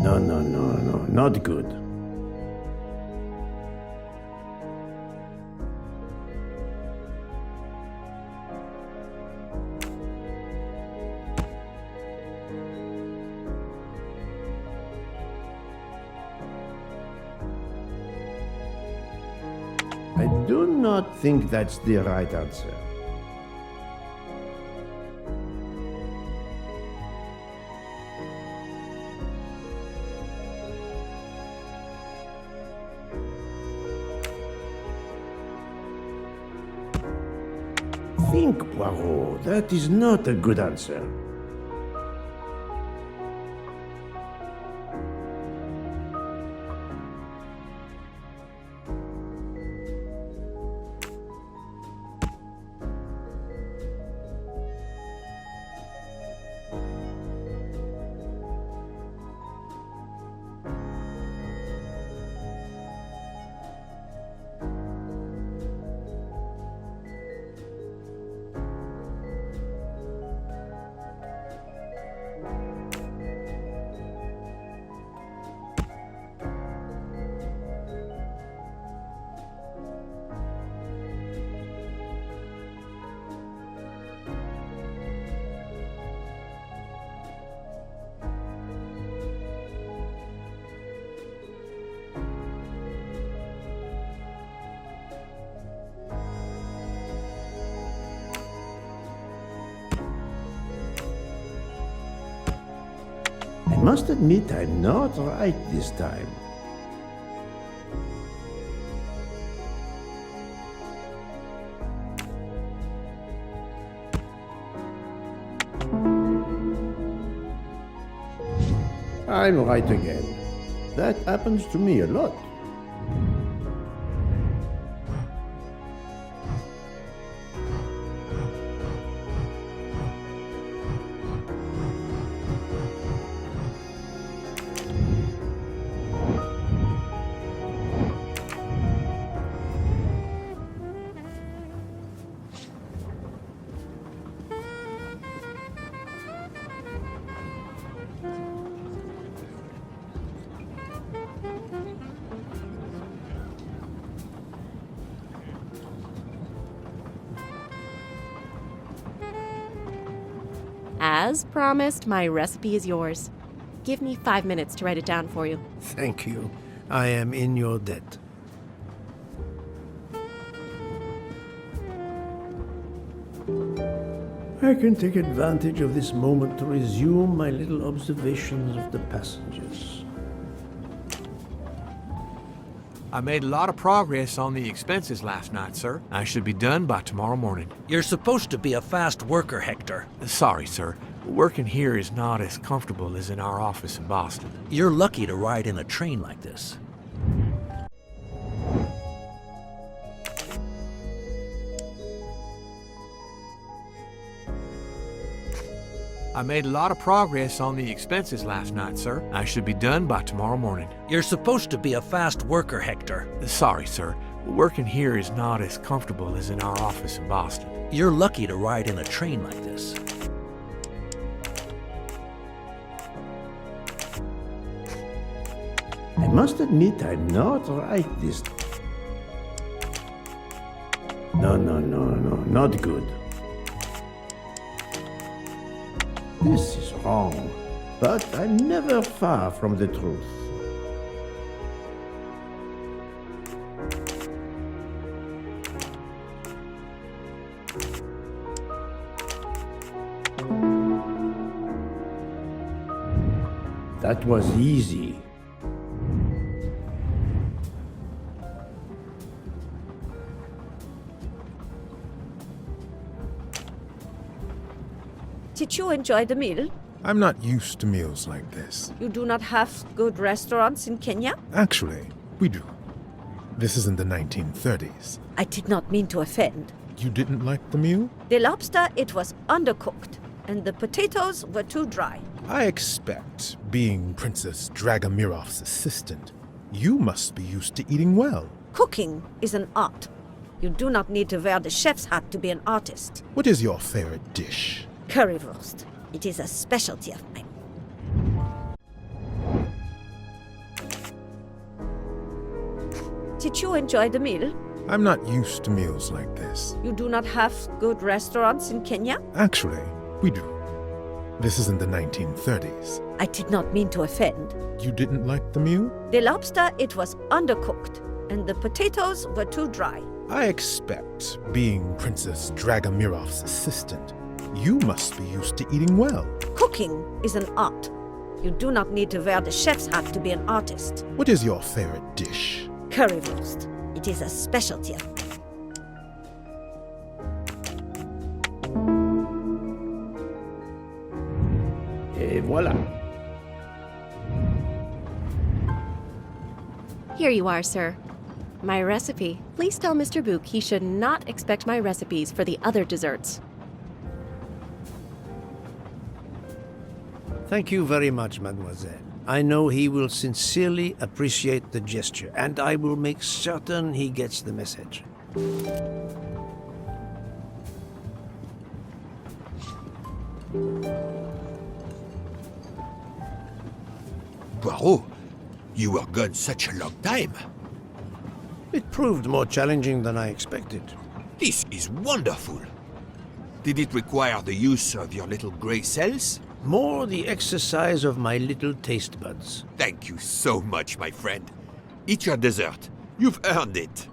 No, not good. I do not think that's the right answer. Think, Poirot. That is not a good answer. I must admit I'm not right this time. I'm right again. That happens to me a lot. As promised, my recipe is yours. Give me 5 minutes to write it down for you. Thank you. I am in your debt. I can take advantage of this moment to resume my little observations of the passengers. I made a lot of progress on the expenses last night, sir. I should be done by tomorrow morning. You're supposed to be a fast worker, Hector. Sorry, sir. Working here is not as comfortable as in our office in Boston. You're lucky to ride in a train like this. I made a lot of progress on the expenses last night, sir. I should be done by tomorrow morning. You're supposed to be a fast worker, Hector. Sorry, sir. Working here is not as comfortable as in our office in Boston. You're lucky to ride in a train like this. I must admit I'm not right this time. No, not good. This is wrong, but I'm never far from the truth. That was easy. Did you enjoy the meal? I'm not used to meals like this. You do not have good restaurants in Kenya? Actually, we do. This is in the 1930s. I did not mean to offend. You didn't like the meal? The lobster, it was undercooked, and the potatoes were too dry. I expect, being Princess Dragomirov's assistant, you must be used to eating well. Cooking is an art. You do not need to wear the chef's hat to be an artist. What is your favorite dish? Currywurst. It is a specialty of mine. Did you enjoy the meal? I'm not used to meals like this. You do not have good restaurants in Kenya? Actually, we do. This is in the 1930s. I did not mean to offend. You didn't like the meal? The lobster, it was undercooked, and the potatoes were too dry. I expect, being Princess Dragamirov's assistant, you must be used to eating well. Cooking is an art. You do not need to wear the chef's hat to be an artist. What is your favorite dish? Currywurst. It is a specialty. Et voilà. Here you are, sir. My recipe. Please tell Mr. Book he should not expect my recipes for the other desserts. Thank you very much, mademoiselle. I know he will sincerely appreciate the gesture, and I will make certain he gets the message. Poirot, you were gone such a long time. It proved more challenging than I expected. This is wonderful. Did it require the use of your little grey cells? More the exercise of my little taste buds. Thank you so much, my friend. Eat your dessert. You've earned it.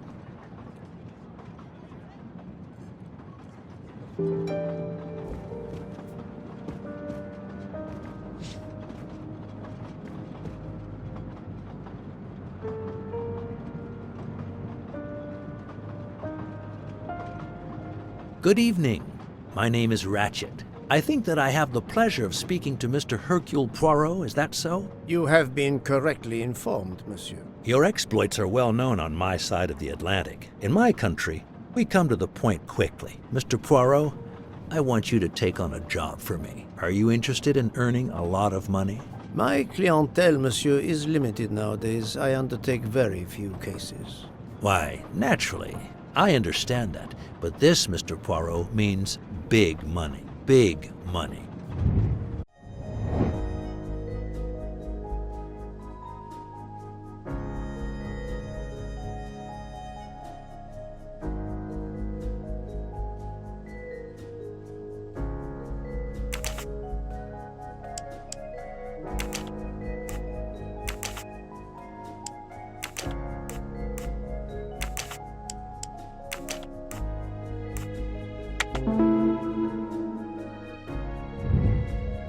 Good evening. My name is Ratchet. I think that I have the pleasure of speaking to Mr. Hercule Poirot, is that so? You have been correctly informed, monsieur. Your exploits are well known on my side of the Atlantic. In my country, we come to the point quickly. Mr. Poirot, I want you to take on a job for me. Are you interested in earning a lot of money? My clientele, monsieur, is limited nowadays. I undertake very few cases. Why, naturally. I understand that. But this, Mr. Poirot, means big money. Big money.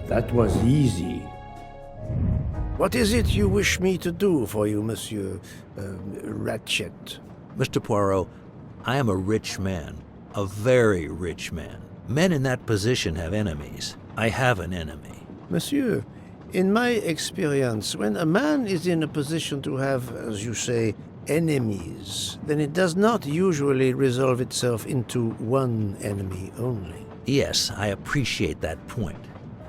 That was easy. What is it you wish me to do for you, Monsieur Ratchet? Mr. Poirot, I am a rich man. A very rich man. Men in that position have enemies. I have an enemy. Monsieur, in my experience, when a man is in a position to have, as you say, enemies, then it does not usually resolve itself into one enemy only. Yes, I appreciate that point.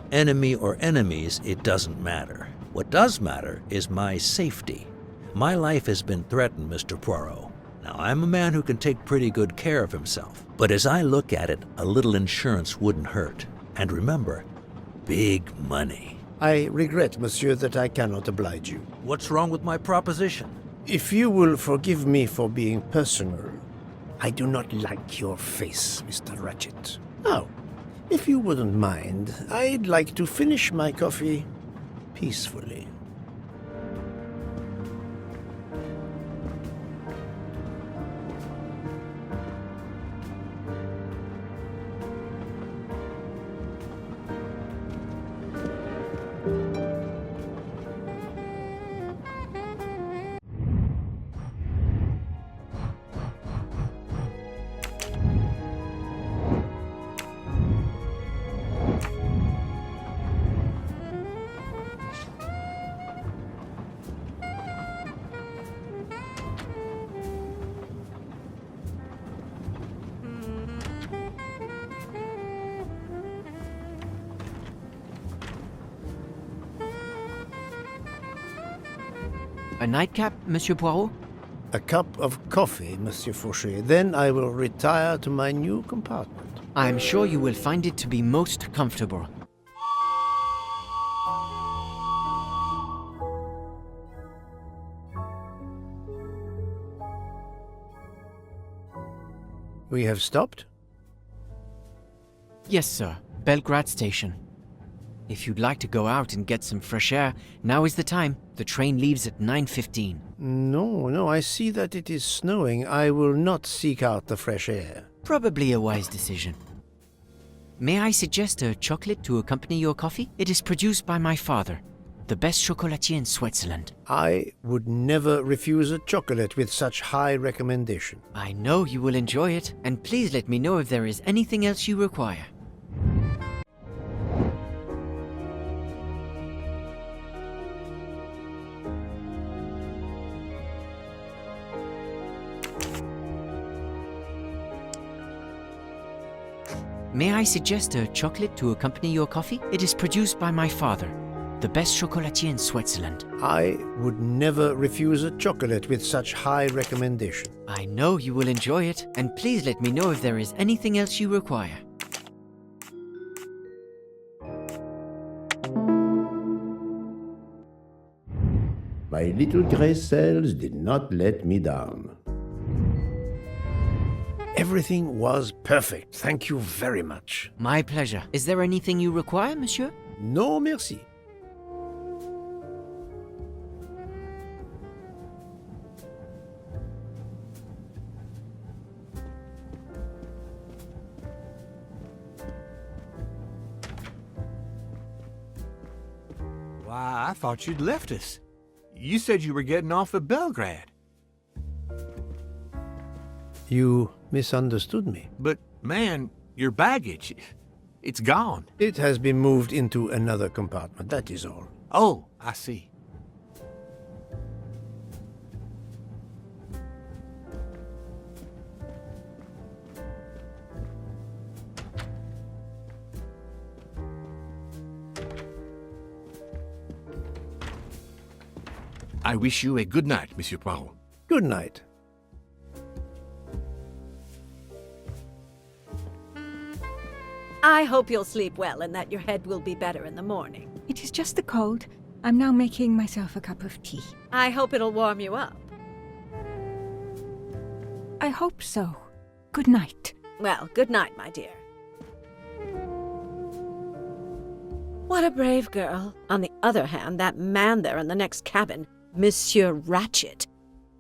Enemy or enemies, it doesn't matter. What does matter is my safety. My life has been threatened, Mr. Poirot. Now, I'm a man who can take pretty good care of himself. But as I look at it, a little insurance wouldn't hurt. And remember, big money. I regret, monsieur, that I cannot oblige you. What's wrong with my proposition? If you will forgive me for being personal, I do not like your face, Mr. Ratchet. Now, if you wouldn't mind, I'd like to finish my coffee peacefully. A nightcap, Monsieur Poirot? A cup of coffee, Monsieur Fauché. Then I will retire to my new compartment. I am sure you will find it to be most comfortable. We have stopped? Yes, sir. Belgrade Station. If you'd like to go out and get some fresh air, now is the time. The train leaves at 9:15. No, I see that it is snowing. I will not seek out the fresh air. Probably a wise decision. May I suggest a chocolate to accompany your coffee? It is produced by my father, the best chocolatier in Switzerland. I would never refuse a chocolate with such high recommendation. I know you will enjoy it, and please let me know if there is anything else you require. May I suggest a chocolate to accompany your coffee? It is produced by my father, the best chocolatier in Switzerland. I would never refuse a chocolate with such high recommendation. I know you will enjoy it, and please let me know if there is anything else you require. My little gray cells did not let me down. Everything was perfect. Thank you very much. My pleasure. Is there anything you require, monsieur? No, merci. Why, I thought you'd left us. You said you were getting off at Belgrade. You misunderstood me. But, man, your baggage, it's gone. It has been moved into another compartment, that is all. Oh, I see. I wish you a good night, Monsieur Poirot. Good night. I hope you'll sleep well and that your head will be better in the morning. It is just the cold. I'm now making myself a cup of tea. I hope it'll warm you up. I hope so. Good night. Well, good night, my dear. What a brave girl. On the other hand, that man there in the next cabin, Monsieur Ratchet,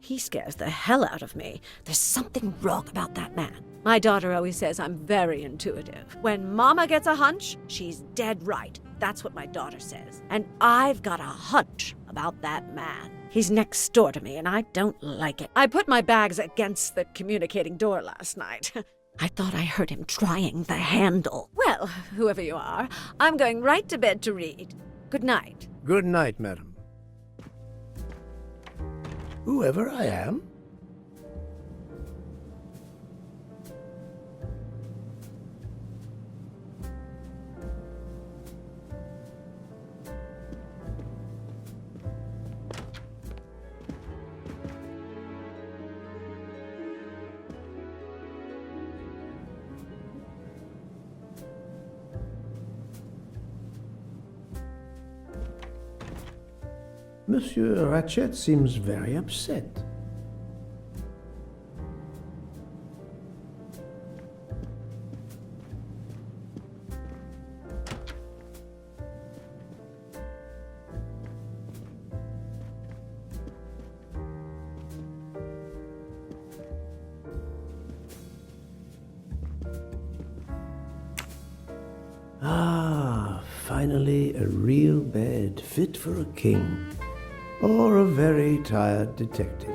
he scares the hell out of me. There's something wrong about that man. My daughter always says I'm very intuitive. When Mama gets a hunch, she's dead right. That's what my daughter says. And I've got a hunch about that man. He's next door to me, and I don't like it. I put my bags against the communicating door last night. I thought I heard him trying the handle. Well, whoever you are, I'm going right to bed to read. Good night. Good night, madam. Whoever I am? Monsieur Ratchet seems very upset. Ah, finally a real bed fit for a king. Or a very tired detective.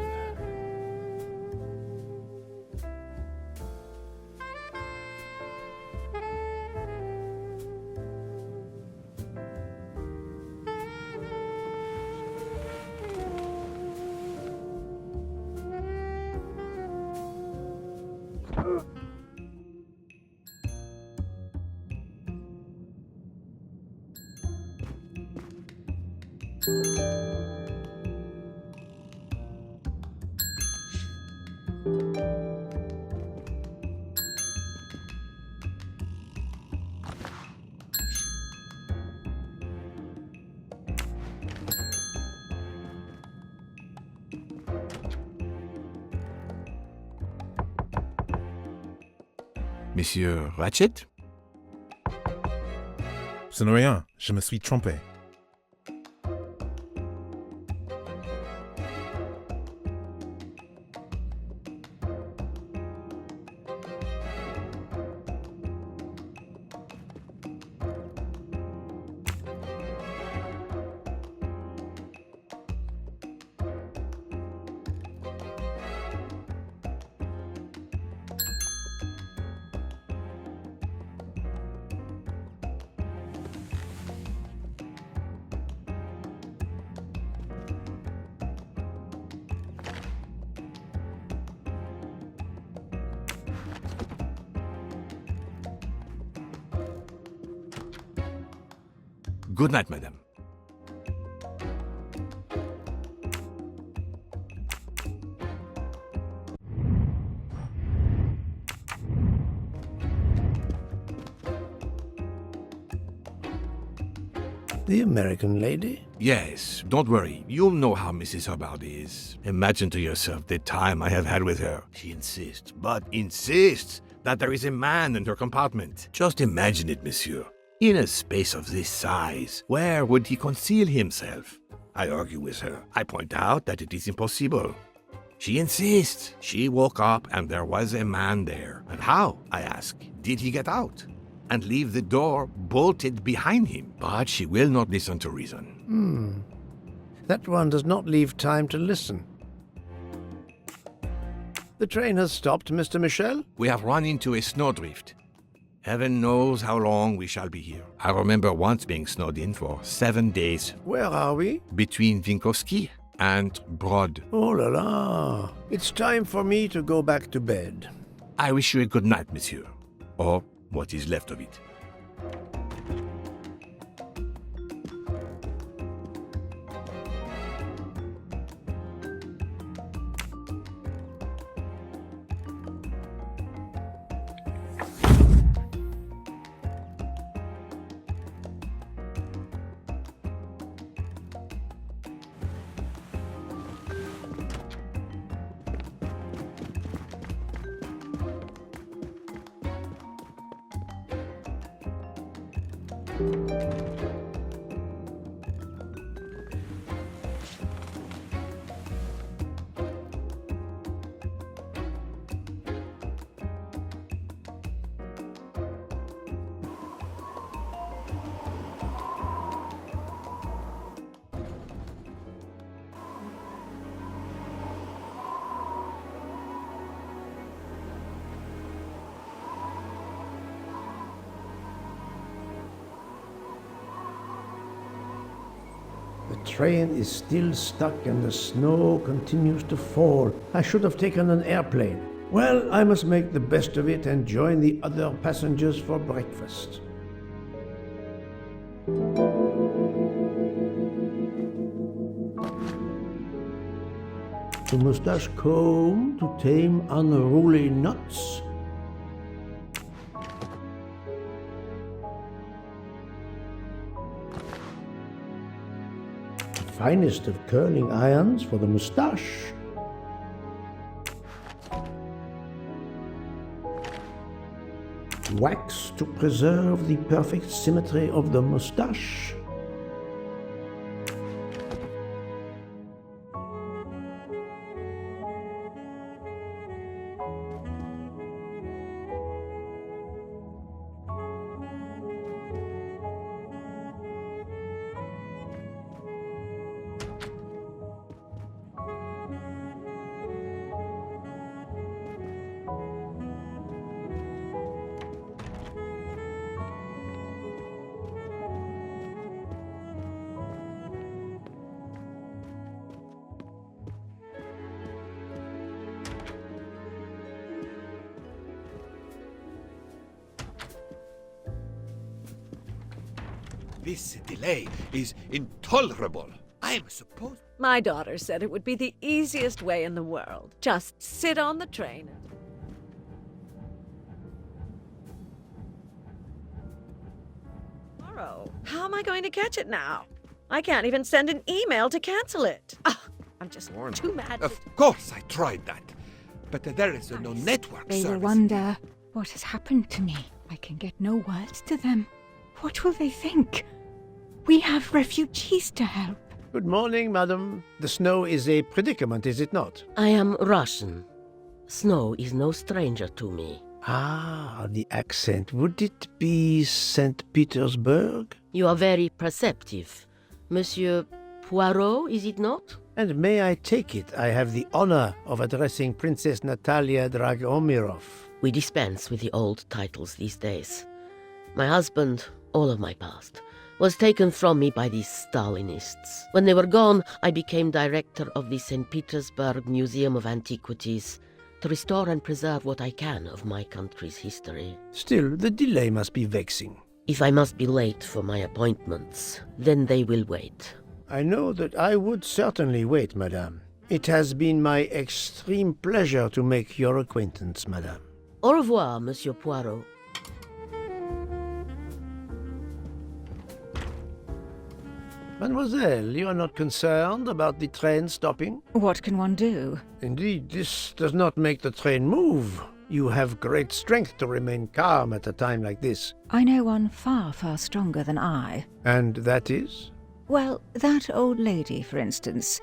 Monsieur Ratchet? Ce n'est rien, je me suis trompé. Good night, madame. The American lady? Yes, don't worry. You'll know how Mrs. Hubbard is. Imagine to yourself the time I have had with her. She insists, but insists, that there is a man in her compartment. Just imagine it, monsieur. In a space of this size, where would he conceal himself? I argue with her. I point out that it is impossible. She insists. She woke up and there was a man there. And how, I ask, did he get out? And leave the door bolted behind him? But she will not listen to reason. That one does not leave time to listen. The train has stopped, Mr. Michel? We have run into a snowdrift. Heaven knows how long we shall be here. I remember once being snowed in for 7 days. Where are we? Between Winkowski and Brod. Oh la la. It's time for me to go back to bed. I wish you a good night, monsieur. Or what is left of it. The train is still stuck and the snow continues to fall. I should have taken an airplane. Well, I must make the best of it and join the other passengers for breakfast. The mustache comb to tame unruly knots. Finest of curling irons for the moustache. Wax to preserve the perfect symmetry of the moustache. This delay is intolerable. I'm supposed... My daughter said it would be the easiest way in the world. Just sit on the train. Tomorrow. How am I going to catch it now? I can't even send an email to cancel it. I'm just too mad. Of course I tried that. But there is no network They will service. wonder What has happened to me? I can get no words to them. What will they think? We have refugees to help. Good morning, madam. The snow is a predicament, is it not? I am Russian. Snow is no stranger to me. Ah, the accent. Would it be St. Petersburg? You are very perceptive. Monsieur Poirot, is it not? And may I take it, I have the honor of addressing Princess Natalia Dragomirov. We dispense with the old titles these days. My husband, all of my past, was taken from me by these Stalinists. When they were gone, I became director of the St. Petersburg Museum of Antiquities to restore and preserve what I can of my country's history. Still, the delay must be vexing. If I must be late for my appointments, then they will wait. I know that I would certainly wait, madame. It has been my extreme pleasure to make your acquaintance, madame. Au revoir, Monsieur Poirot. Mademoiselle, you are not concerned about the train stopping? What can one do? Indeed, this does not make the train move. You have great strength to remain calm at a time like this. I know one far, far stronger than I. And that is? Well, that old lady, for instance.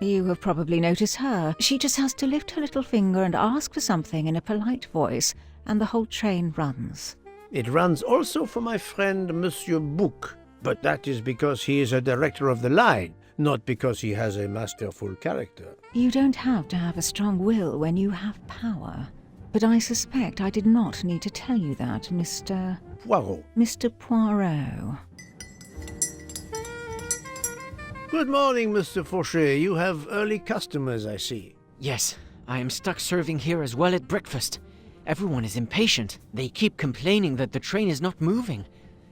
You have probably noticed her. She just has to lift her little finger and ask for something in a polite voice, and the whole train runs. It runs also for my friend Monsieur Bouc, but that is because he is a director of the line, not because he has a masterful character. You don't have to have a strong will when you have power. But I suspect I did not need to tell you that, Mr. Poirot. Mr. Poirot. Good morning, Mr. Fauchet. You have early customers, I see. Yes, I am stuck serving here as well at breakfast. Everyone is impatient. They keep complaining that the train is not moving.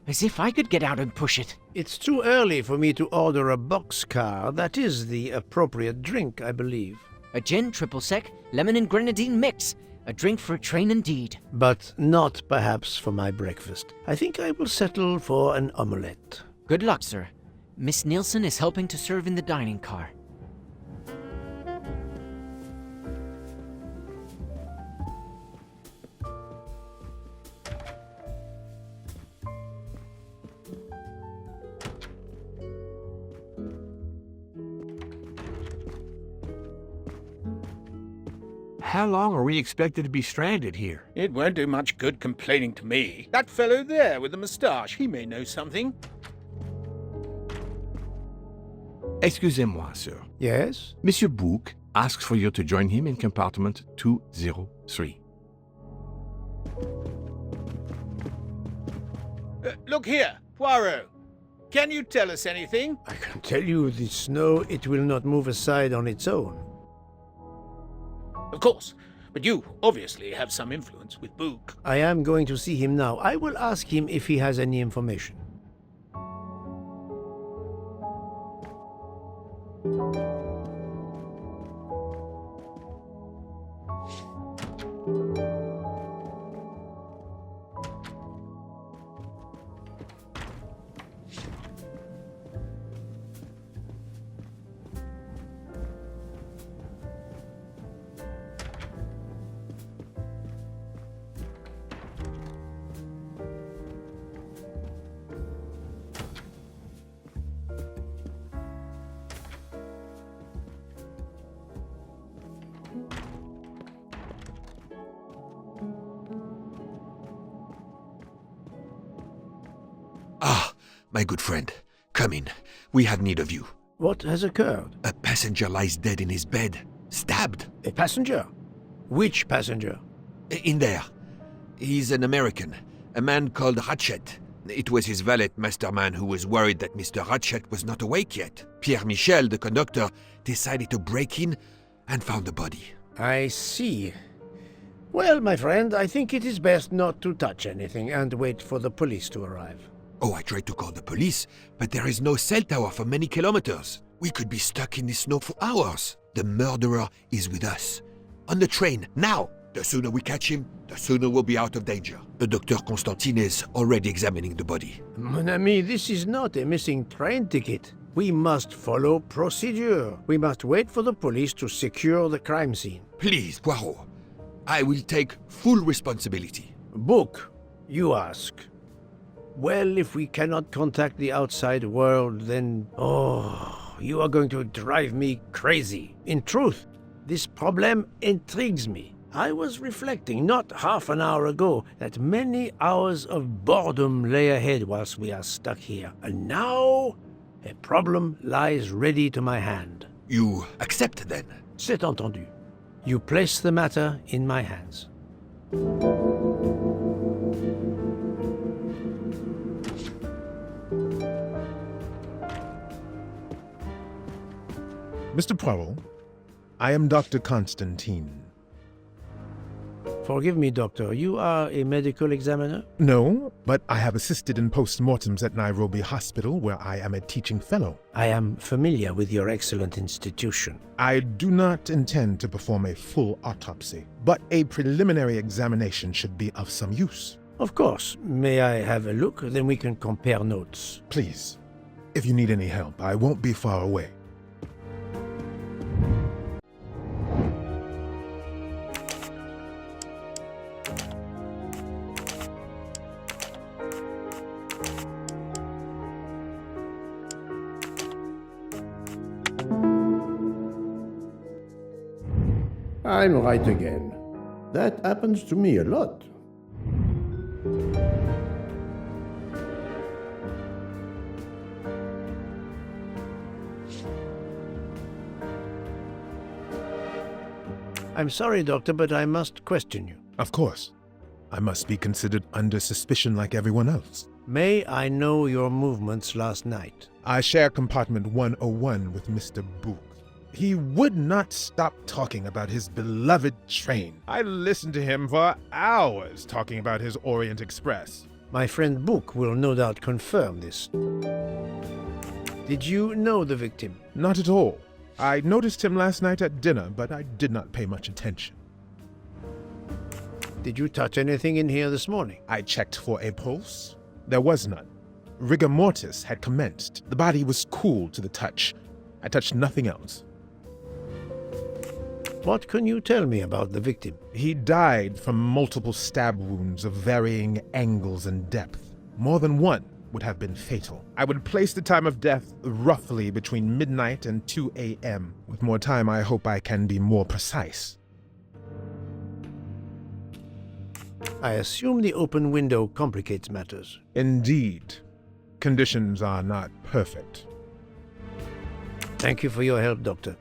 As if I could get out and push it. It's too early for me to order a boxcar. That is the appropriate drink, I believe. A gin triple sec, lemon and grenadine mix. A drink for a train indeed. But not perhaps for my breakfast. I think I will settle for an omelette. Good luck, sir. Miss Nielsen is helping to serve in the dining car. How long are we expected to be stranded here? It won't do much good complaining to me. That fellow there with the moustache, he may know something. Excusez-moi, sir. Yes? Monsieur Bouc asks for you to join him in compartment 203. Look here, Poirot. Can you tell us anything? I can tell you the snow, it will not move aside on its own. Of course, but you obviously have some influence with Bouc. I am going to see him now. I will ask him if he has any information. Ah, my good friend, come in. We have need of you. What has occurred? A passenger lies dead in his bed, stabbed. A passenger? Which passenger? In there. He's an American, a man called Ratchet. It was his valet masterman who was worried that Mr. Ratchet was not awake yet. Pierre Michel, the conductor, decided to break in and found the body. I see. Well, my friend, I think it is best not to touch anything and wait for the police to arrive. Oh, I tried to call the police, but there is no cell tower for many kilometers. We could be stuck in the snow for hours. The murderer is with us. On the train, now! The sooner we catch him, the sooner we'll be out of danger. The Dr. Constantine is already examining the body. Mon ami, this is not a missing train ticket. We must follow procedure. We must wait for the police to secure the crime scene. Please, Poirot. I will take full responsibility. Book, you ask. Well, if we cannot contact the outside world, then... Oh, you are going to drive me crazy. In truth, this problem intrigues me. I was reflecting not half an hour ago that many hours of boredom lay ahead whilst we are stuck here. And now, a problem lies ready to my hand. You accept then? C'est entendu. You place the matter in my hands. Mr. Poirot, I am Dr. Constantine. Forgive me, Doctor. You are a medical examiner? No, but I have assisted in post-mortems at Nairobi Hospital, where I am a teaching fellow. I am familiar with your excellent institution. I do not intend to perform a full autopsy, but a preliminary examination should be of some use. Of course. May I have a look? Then we can compare notes. Please, if you need any help, I won't be far away. I'm right again. That happens to me a lot. I'm sorry, Doctor, but I must question you. Of course. I must be considered under suspicion like everyone else. May I know your movements last night? I share compartment 101 with Mr. Book. He would not stop talking about his beloved train. I listened to him for hours talking about his Orient Express. My friend Book will no doubt confirm this. Did you know the victim? Not at all. I noticed him last night at dinner, but I did not pay much attention. Did you touch anything in here this morning? I checked for a pulse. There was none. Rigor mortis had commenced. The body was cool to the touch. I touched nothing else. What can you tell me about the victim? He died from multiple stab wounds of varying angles and depth. More than one would have been fatal. I would place the time of death roughly between midnight and 2 a.m. With more time, I hope I can be more precise. I assume the open window complicates matters. Indeed. Conditions are not perfect. Thank you for your help, Doctor.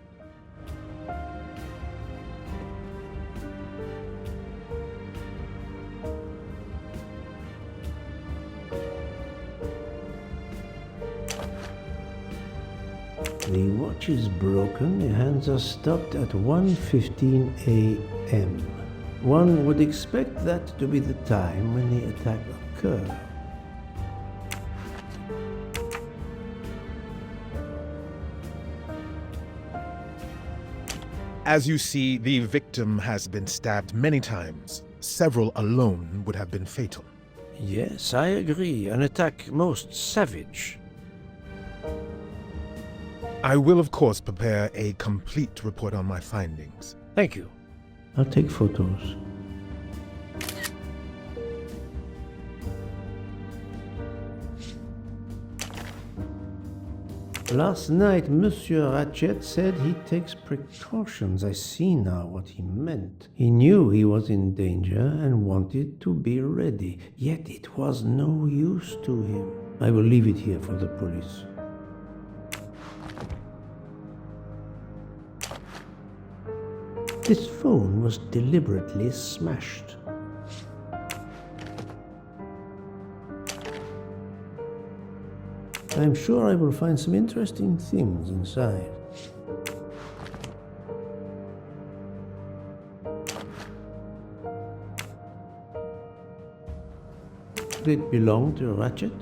The watch is broken. The hands are stopped at 1:15 a.m. One would expect that to be the time when the attack occurred. As you see, the victim has been stabbed many times. Several alone would have been fatal. Yes, I agree. An attack most savage. I will, of course, prepare a complete report on my findings. Thank you. I'll take photos. Last night, Monsieur Ratchet said he takes precautions. I see now what he meant. He knew he was in danger and wanted to be ready, yet it was no use to him. I will leave it here for the police. This phone was deliberately smashed. I'm sure I will find some interesting things inside. Did it belong to Ratchet?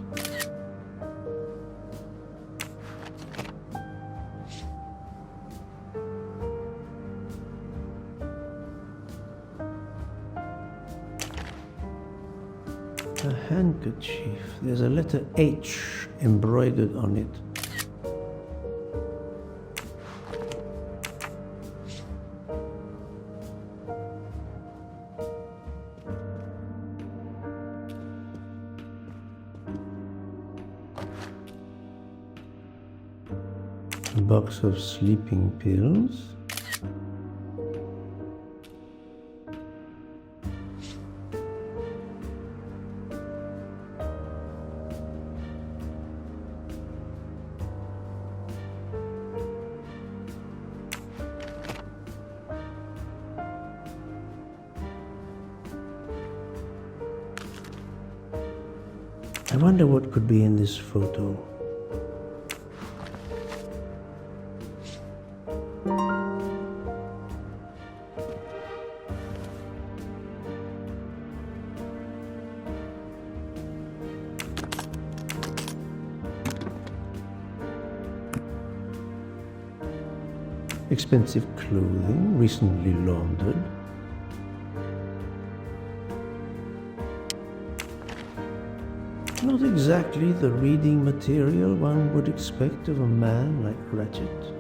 A handkerchief. There's a letter H embroidered on it. old box of sleeping pills. I wonder what could be in this photo. Expensive clothing, recently laundered. Not exactly the reading material one would expect of a man like Ratchet.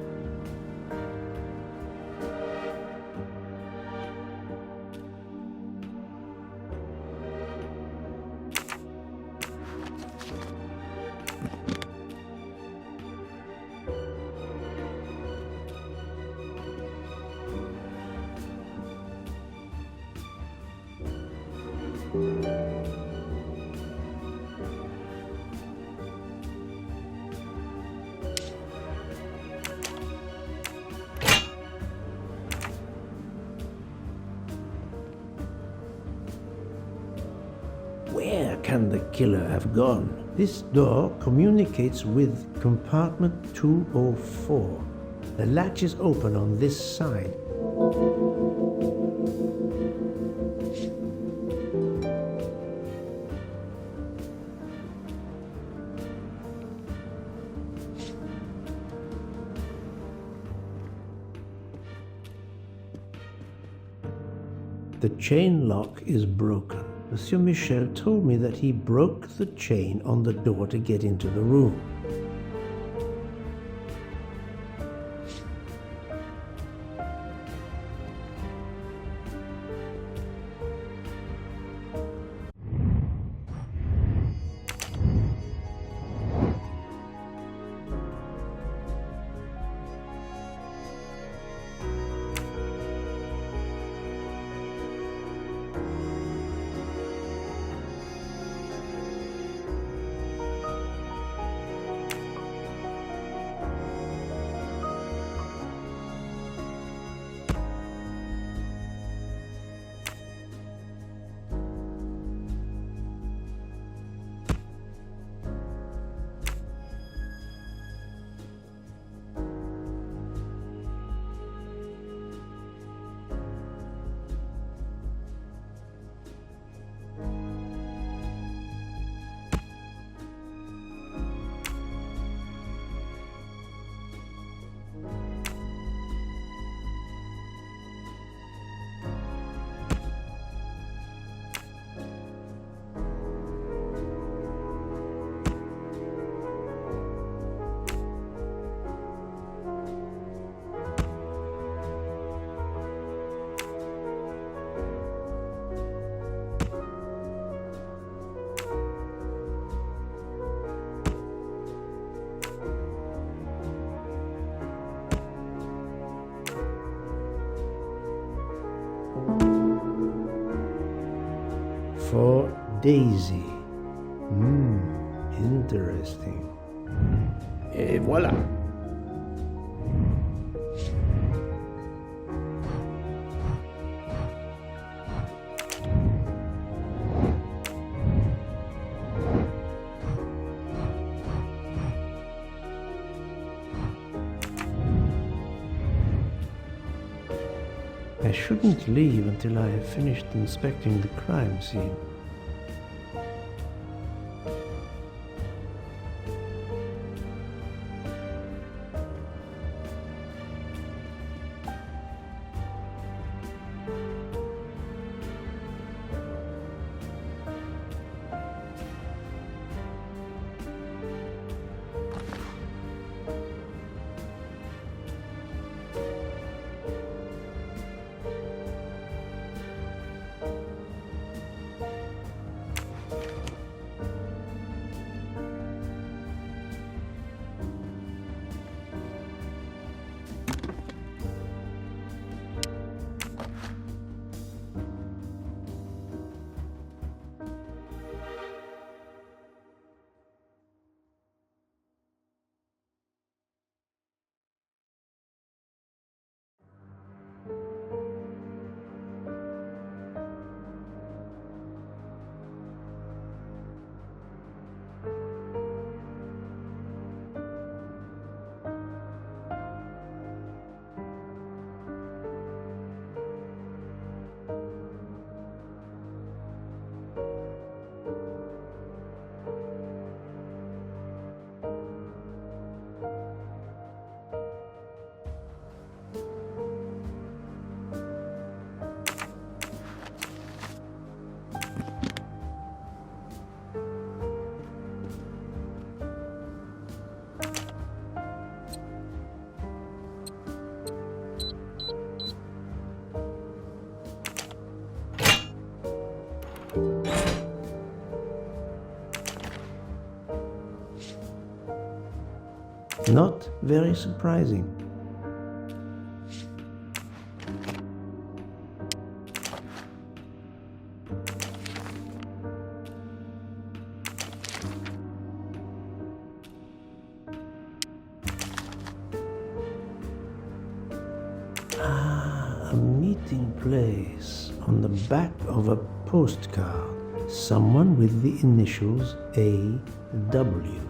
Where can the killer have gone? This door communicates with compartment 204. The latch is open on this side. The chain lock is broken. Monsieur Michel told me that he broke the chain on the door to get into the room. For Daisy. Interesting. Et voilà. I shouldn't leave until I have finished inspecting the crime scene. Not very surprising. A meeting place on the back of a postcard. Someone with the initials A.W.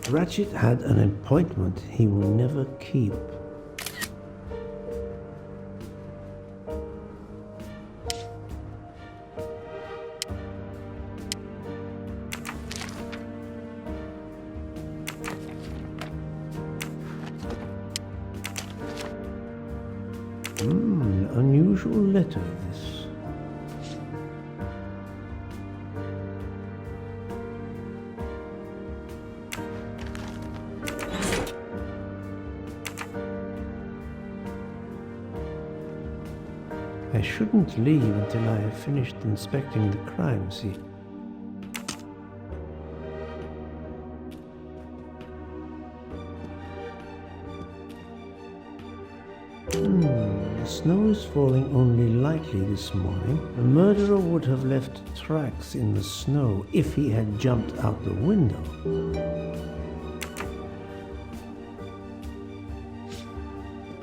Ratchet had an appointment he will never keep. Unusual letter, this. I shouldn't leave until I have finished inspecting the crime scene. The snow is falling only lightly this morning. A murderer would have left tracks in the snow if he had jumped out the window.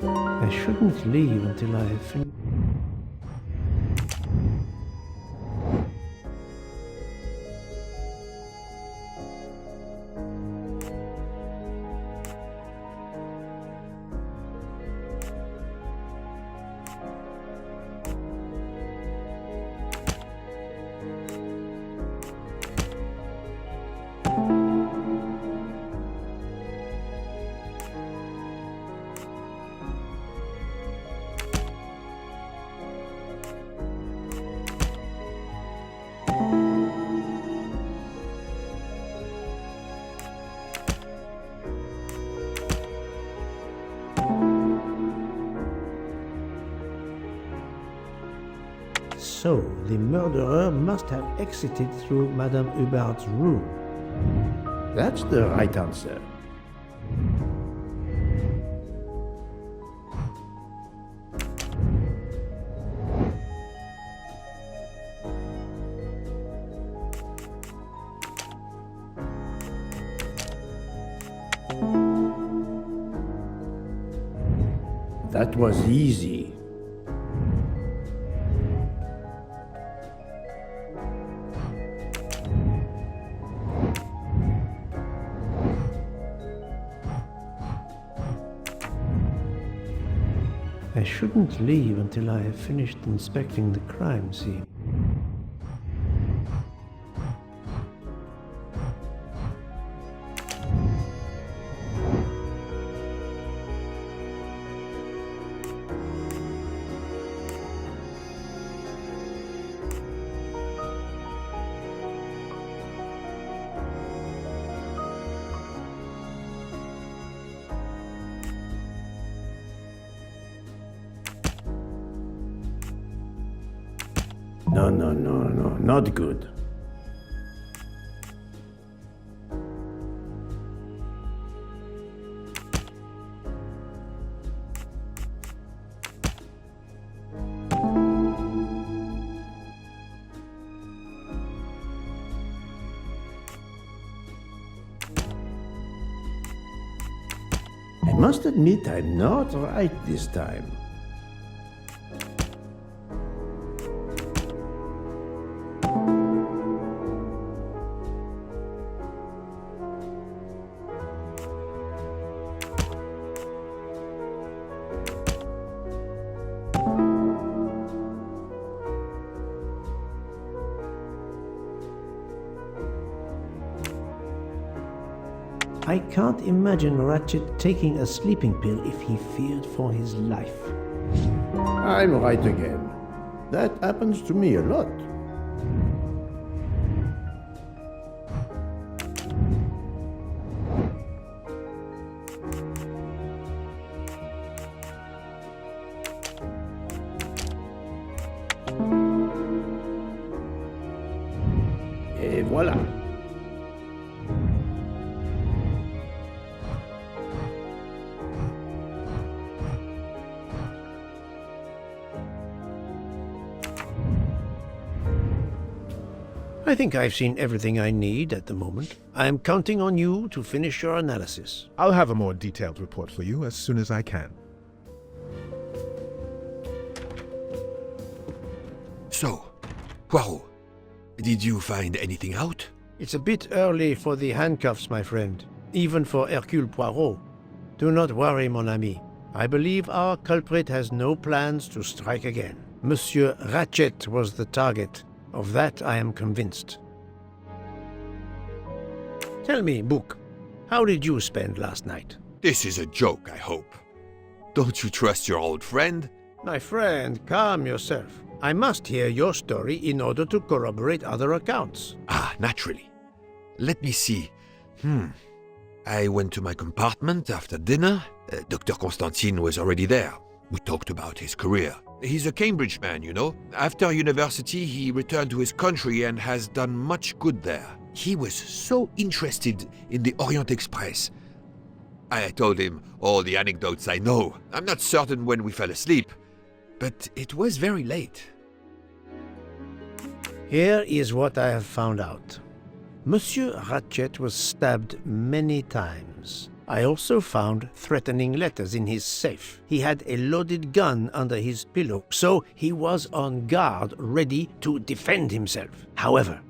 I shouldn't leave until I have finished. So, the murderer must have exited through Madame Hubbard's room. That's the right answer. That was easy. I shouldn't leave until I have finished inspecting the crime scene. No, not good. I must admit I'm not right this time. I can't imagine Ratchet taking a sleeping pill if he feared for his life. I'm right again. That happens to me a lot. Voila. I think I've seen everything I need at the moment. I'm counting on you to finish your analysis. I'll have a more detailed report for you as soon as I can. So, Poirot, did you find anything out? It's a bit early for the handcuffs, my friend. Even for Hercule Poirot. Do not worry, mon ami. I believe our culprit has no plans to strike again. Monsieur Ratchet was the target. Of that I am convinced. Tell me, Book, how did you spend last night? This is a joke, I hope. Don't you trust your old friend? My friend, calm yourself. I must hear your story in order to corroborate other accounts. Ah, naturally. Let me see. I went to my compartment after dinner. Dr. Constantine was already there. We talked about his career. He's a Cambridge man, you know. After university, he returned to his country and has done much good there. He was so interested in the Orient Express. I told him all the anecdotes I know. I'm not certain when we fell asleep, but it was very late. Here is what I have found out. Monsieur Ratchet was stabbed many times. I also found threatening letters in his safe. He had a loaded gun under his pillow, so he was on guard, ready to defend himself. However,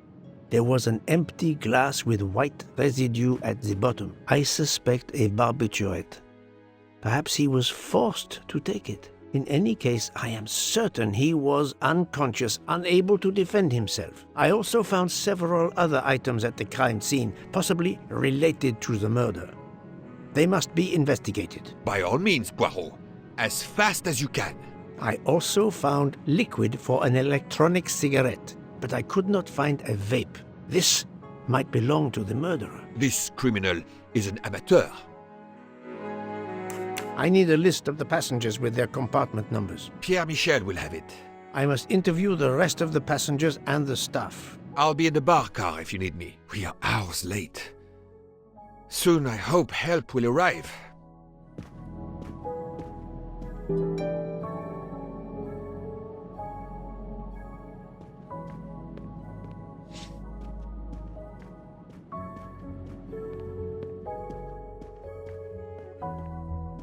there was an empty glass with white residue at the bottom. I suspect a barbiturate. Perhaps he was forced to take it. In any case, I am certain he was unconscious, unable to defend himself. I also found several other items at the crime scene, possibly related to the murder. They must be investigated. By all means, Poirot. As fast as you can. I also found liquid for an electronic cigarette, but I could not find a vape. This might belong to the murderer. This criminal is an amateur. I need a list of the passengers with their compartment numbers. Pierre Michel will have it. I must interview the rest of the passengers and the staff. I'll be in the bar car if you need me. We are hours late. Soon I hope help will arrive.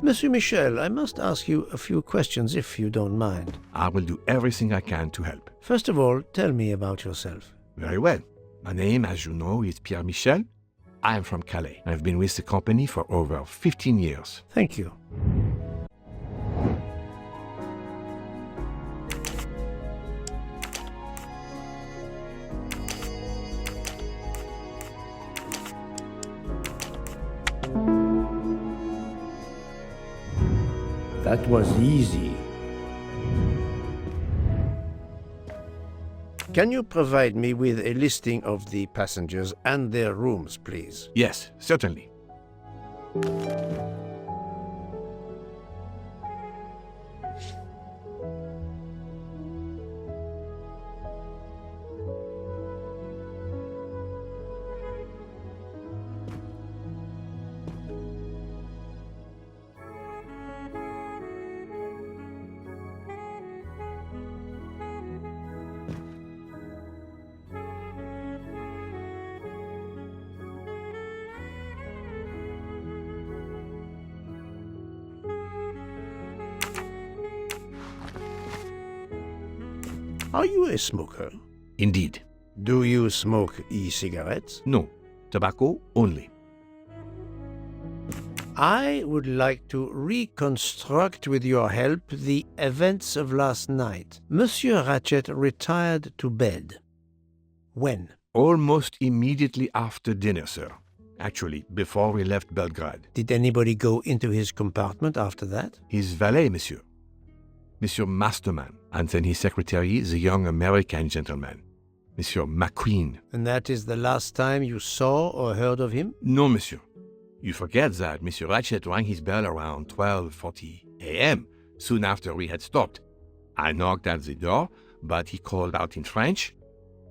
Monsieur Michel, I must ask you a few questions if you don't mind. I will do everything I can to help. First of all, tell me about yourself. Very well. My name, as you know, is Pierre Michel. I am from Calais. I've been with the company for over 15 years. Thank you. That was easy. Can you provide me with a listing of the passengers and their rooms, please? Yes, certainly. Are you a smoker? Indeed. Do you smoke e-cigarettes? No, tobacco only. I would like to reconstruct with your help the events of last night. Monsieur Ratchet retired to bed. When? Almost immediately after dinner, sir. Actually, before we left Belgrade. Did anybody go into his compartment after that? His valet, monsieur. Monsieur Masterman, and then his secretary, the young American gentleman, Monsieur McQueen. And that is the last time you saw or heard of him? No, monsieur. You forget that Monsieur Ratchet rang his bell around 12:40 a.m., soon after we had stopped. I knocked at the door, but he called out in French,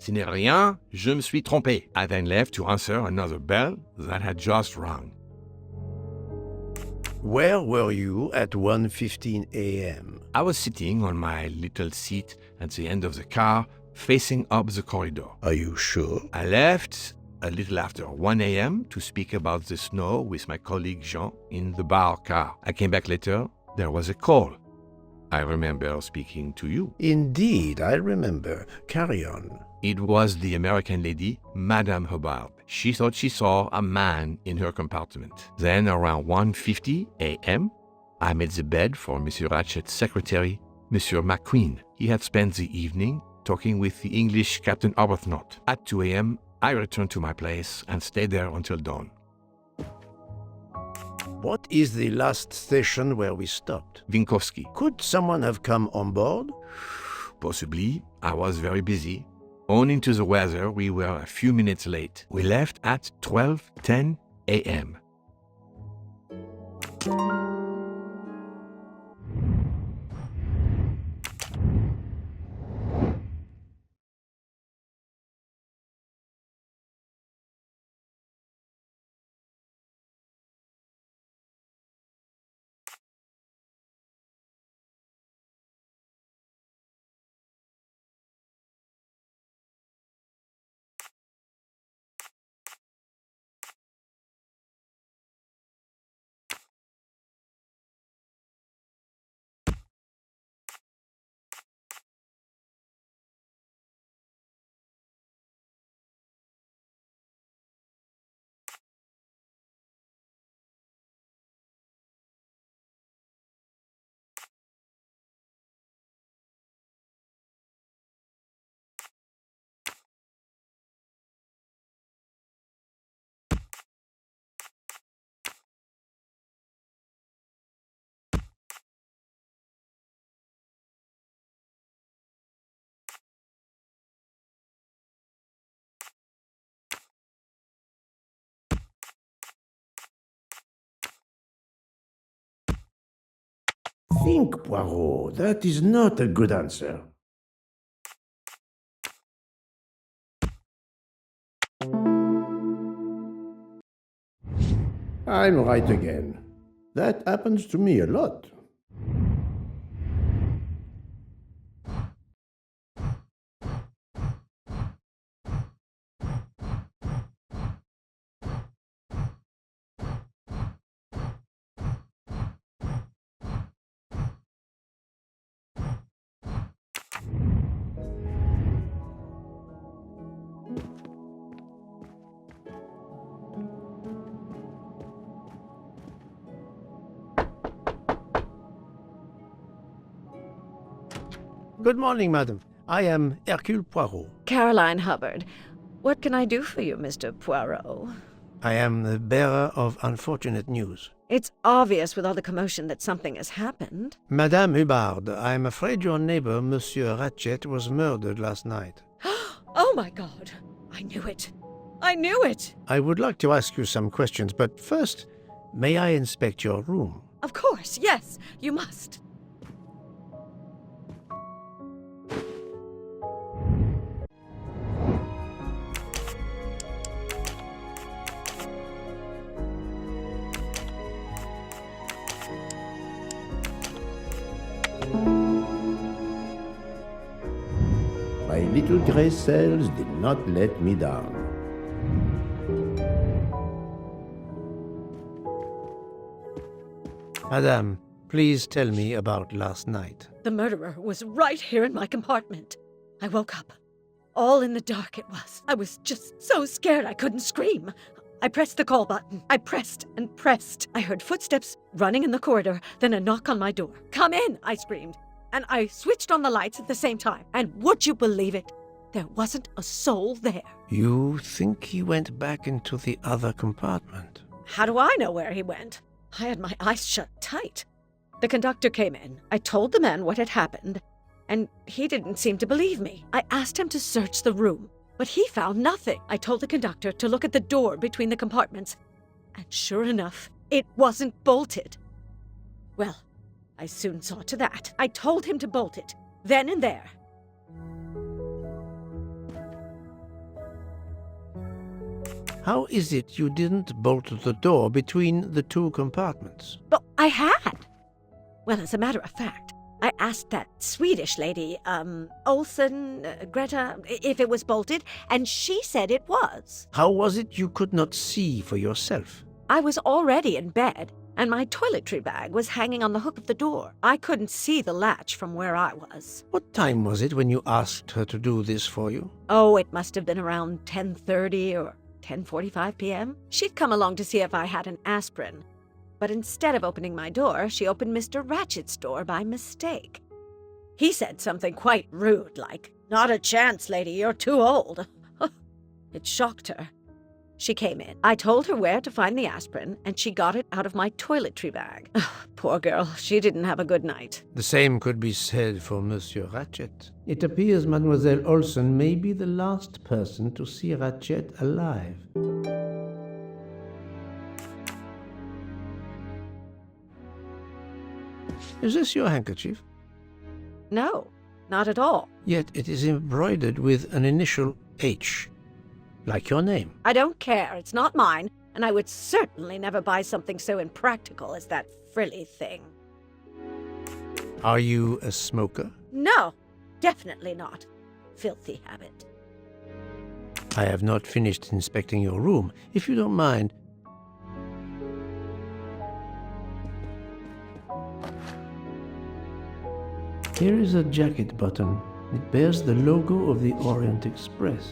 Ce n'est rien, je me suis trompé. I then left to answer another bell that had just rung. Where were you at 1:15 a.m.? I was sitting on my little seat at the end of the car, facing up the corridor. Are you sure? I left a little after 1 a.m. to speak about the snow with my colleague Jean in the bar car. I came back later. There was a call. I remember speaking to you. Indeed, I remember. Carry on. It was the American lady, Madame Hubbard. She thought she saw a man in her compartment. Then, around 1:50 a.m., I made the bed for Monsieur Ratchet's secretary, Monsieur McQueen. He had spent the evening talking with the English Captain Arbuthnot. At 2 a.m., I returned to my place and stayed there until dawn. What is the last station where we stopped? Winkowski. Could someone have come on board? Possibly. I was very busy. Owing to the weather, we were a few minutes late. We left at 12:10 a.m. Think, Poirot. That is not a good answer. I'm right again. That happens to me a lot. Good morning, madam. I am Hercule Poirot. Caroline Hubbard. What can I do for you, Mr. Poirot? I am the bearer of unfortunate news. It's obvious with all the commotion that something has happened. Madame Hubbard, I am afraid your neighbor, Monsieur Ratchet, was murdered last night. Oh my God! I knew it! I knew it! I would like to ask you some questions, but first, may I inspect your room? Of course, yes, you must. My little gray cells did not let me down. Madame, please tell me about last night. The murderer was right here in my compartment. I woke up. All in the dark it was. I was just so scared I couldn't scream. I pressed the call button. I pressed and pressed. I heard footsteps running in the corridor, then a knock on my door. "Come in," I screamed. And I switched on the lights at the same time. And would you believe it? There wasn't a soul there. You think he went back into the other compartment? How do I know where he went? I had my eyes shut tight. The conductor came in. I told the man what had happened, and he didn't seem to believe me. I asked him to search the room, but he found nothing. I told the conductor to look at the door between the compartments, and sure enough, it wasn't bolted. Well, I soon saw to that. I told him to bolt it, then and there. How is it you didn't bolt the door between the two compartments? But I had. Well, as a matter of fact, I asked that Swedish lady, Olsen, Greta, if it was bolted, and she said it was. How was it you could not see for yourself? I was already in bed, and my toiletry bag was hanging on the hook of the door. I couldn't see the latch from where I was. What time was it when you asked her to do this for you? Oh, it must have been around 10:30 or 10:45 p.m. She'd come along to see if I had an aspirin. But instead of opening my door, she opened Mr. Ratchet's door by mistake. He said something quite rude, like, "Not a chance, lady, you're too old." It shocked her. She came in. I told her where to find the aspirin, and she got it out of my toiletry bag. Poor girl, she didn't have a good night. The same could be said for Monsieur Ratchet. It appears Mademoiselle Olsen may be the last person to see Ratchet alive. Is this your handkerchief? No, not at all. Yet it is embroidered with an initial H, like your name. I don't care. It's not mine, and I would certainly never buy something so impractical as that frilly thing. Are you a smoker? No, definitely not. Filthy habit. I have not finished inspecting your room. If you don't mind, here is a jacket button. It bears the logo of the Orient Express.